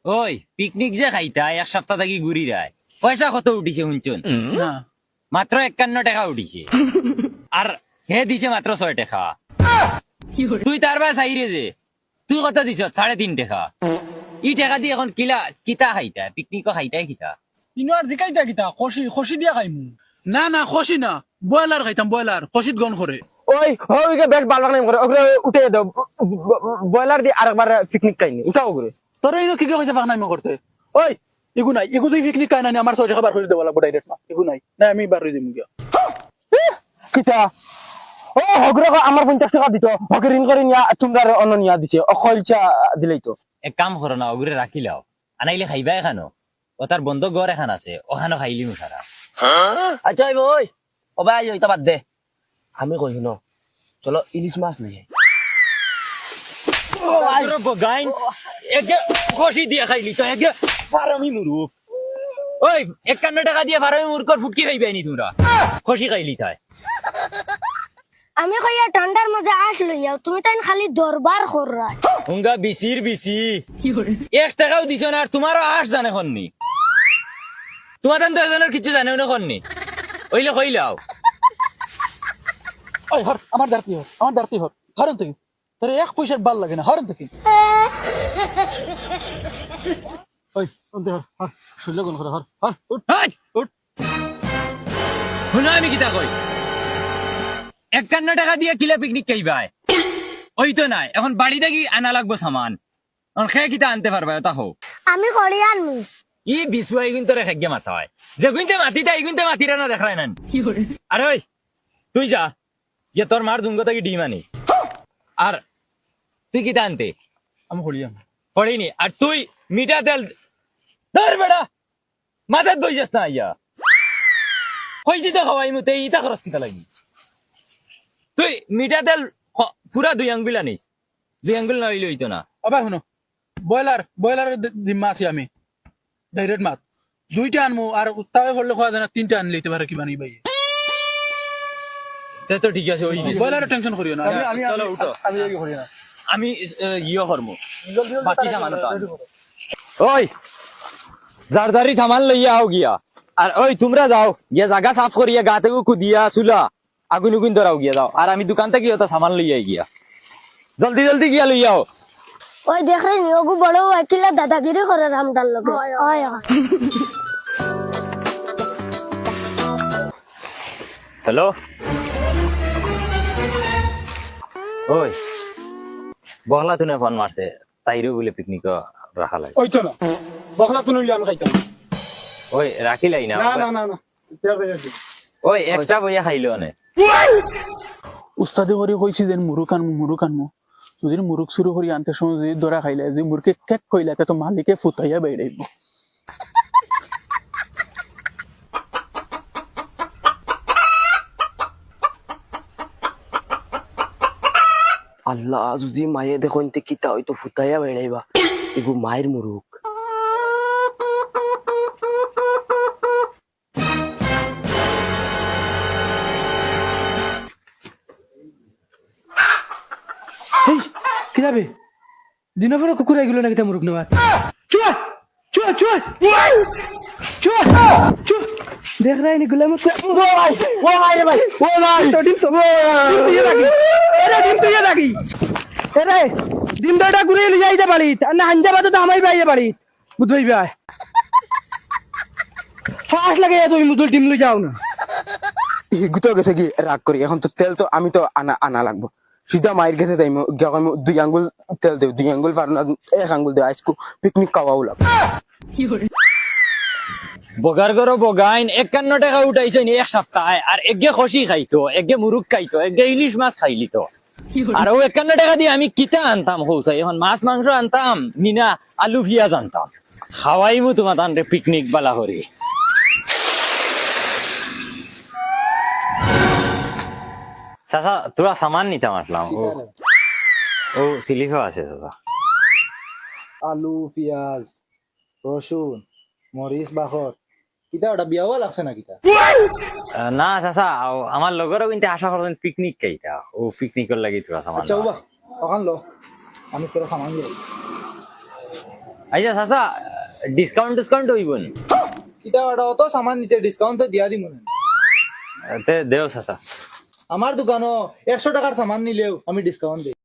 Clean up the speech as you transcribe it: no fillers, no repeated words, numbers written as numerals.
ওই পিকনিক যে খাইতা এক সপ্তাহ থাকি ঘুরি যায় পয়সা কত উঠিছে শুনছুন না মাত্র 51 টাকা উঠিছে আর হে দিছে মাত্র 6 টাকা তুই তার বা চাইরে যে তুই কত দিছ 3.5 টাকা ই টাকা দিয়ে এখন কিতা খাইতা পিকনিকও খাইতাই কিতা ইনো আর জিকাইতা কিতা খসি খসি দিয়া খাইমু না না খসি না বয়লার খাইতাম বয়লার খসিত গন করে ওই ওইকে বেশ ভালো বানাই করে ওগুলো উঠে দাও বয়লার দিয়ে আরেকবার পিকনিক খাইনি উঠাও করে তোর ইনো কি কইছে বাগনাইমো করতে ওই এগু নাই এগু তুই পিকনিক খাই না আমার 6 টাকা বার করে দেব লাগবো ডাইরেক্ট না এগু নাই না আমি বার করে দিমু গিয়া কিতা ও হগরে আমার 50 টাকা দিত হগরে ঋণ করে নিয়া তোমরা অন্য নিয়া দিছে অখলচা দিলেই তো এক কাম করো না ওগুলো রাখিলাও আনাইলে খাইবা এখানো ও তার বন্ধ ঘর এখান আছে ওখানে খাইলি মুখারা আচ্ছা ওই ও ভাই ওইটা বাদ দে আমি কই ন চলো ইলিশ মাছ নিয়ে গাইন একে খসি দিয়ে খাইলি তো একে ফারামি মুরুখ ওই 51 টাকা দিয়ে ফারামি মুরুখ ফুটকি খাইবে নি তোমরা খসি খাইলি তাই আমি কইয়া ঠান্ডার মধ্যে আসলো যাও তুমি তাই খালি দরবার কররা হুঙ্গা বিসির বিসি 1 টাকাও দিছ না আর তোমারও আশ জানে হননি তোমাদের তো এজনের কিছু জানে না হননি ওইলে কইলাও ওই হর আমার দাঁড়তি হর হরন তুই তোর এক পয়সার বাল লাগে না হরন তুই ওই অন্তে হর শুনলে কোন করে হর হর উঠ উঠ শুনো আমি কিতা কই 51 টাকা দিয়ে কিলা পিকনিক খাইবাই ওই তো নাই এখন বাড়িতে কি আনা লাগবো সামান এখন খেয়ে কিতা আনতে পারবা তা হোক আমি করি আনমু ই বিশুয়াই কিন্তু রেখে গিয়ে মাথা হয় যে গুনতে মাতিটা এই গুনতে মাতিরা না দেখায় না আরে ওই তুই যা যে তোর মার দুঙ্গ থেকে ডিম আনিস আর তুই কিতা আনতে আমি করি আন পড়িনি আর তুই মিঠা তেল ধর বেড়া মাথাত বই যাস না ইয়া হয়েছি তো খাওয়াই মতে ইটা খরচ কিতা লাগি তুই মিঠা তেল পুরা 2 আঙ্গুল আনিস 2 আঙ্গুল না হইলে হইতো না আবার শুনো বয়লারের জিম্মা আছি আমি ডাইরেক্ট মাছ 2টা আনমু আর তাও করলে খাওয়া যায় না 3টা আনলে দিতে পারে কি বানি ভাই তা তো ঠিক আছে ওই বয়লারের টেনশন করিও না আমি চলো উঠো আমি এই করি না আমি ইয়ে করবো জলদি বাকি সামান ওই জারদারি সামান লইয়া আও গিয়া আর ওই তোমরা যাও গিয়া জায়গা সাফ করিয়া গা থেকে কুদিয়া চুলা আগুন উগুন ধরাও গিয়া যাও আর আমি দোকান থেকে ওটা সামান লইয়া গিয়া জলদি জলদি গিয়া লইয়াও ওই দেখরে নিয়োগু বড় আকিলা দাদাগিরি করে রামডাল লগে হয় হয় হ্যালো ওই বহলা তুনে ফোন মারছে তাইরও বলে পিকনিক রাখা লাগে ওই তো না বখলা তো নইলে আমি খাইতাম ওই রাখিলাই না না না না না এটা কই আছে ওই এক্সট্রা বইয়া খাইলো নে উস্তাদে করে কইছি যে মুরুক আনমু যদি মুরুক শুরু করি আনতে সময় যদি দরা খাইলে যে মুরকে কেক কইলা তো মালিকে ফুটাইয়া বেড়াইব আল্লাহ যদি মায়ে দেখুন কিতা হয়তো ফুটাইয়া বেড়াইবা এগু মায়ের মুরুক এই কি যাবে দিনের পরে কুকুর এগুলো নাকি তা মুরুখ নেওয়া চুয়া চুয়া চুয়া চুয়া চুয়া দেখ রাই নি গুলাম ও ভাই রে ভাই ও ভাই তো ডিম তো তুই লাগি এরে ডিম তুই লাগি এরে ডিম তো এটা ঘুরে লিয়ে যাইতে পারি না হাঞ্জা বাদ তো আমাই বাইয়ে পারি বুঝবই ভাই ফাঁস লাগে তুমি মুদুল ডিম লই যাও না গুতো গেছে কি রাগ করি এখন তো তেল তো আমি তো আনা লাগবো সিধা মায়ের গেছে তাই 2 আঙ্গুল তেল দেব 2 আঙ্গুল ফার 1 আঙ্গুল দেব আজকে পিকনিক খাওয়াও লাগবে বগার করো বগাইন 51 টাকা উঠাইছে নি এক সপ্তাহে আর এগে খসি খাইতো এগে মুরুক খাইতো এগে ইলিশ মাছ খাইলি তো আর ও 51 টাকা দিয়ে আমি কিতা আনতাম হৌসাই এখন মাছ মাংস আনতাম নিনা আলু পিয়াজ আনতাম খাওয়াইমু তোমার তানরে পিকনিক বালা করি চাচা তোরা সামান নিতাম আসলাম ও সিলিফা আছে দাদা আলু পিয়াজ রসুন মরিচ বাখর কিতা ওটা বিয়াও লাগছে না কিতা না চাচা আমার লগরও কিন্তু আশা করছেন পিকনিক খাইতা ও পিকনিকের লাগি তোরা সামান আচ্ছা বাবা ওখান লো আমি তোরা সামান দিয়ে আচ্ছা চাচা ডিসকাউন্ট হইব নি কিতা ওটা অত সামান নিতে ডিসকাউন্ট তো দিয়া দিমু না। তে দেও চাচা আমার দোকানও 100 টাকার সামান নিলেও আমি ডিসকাউন্ট দিই।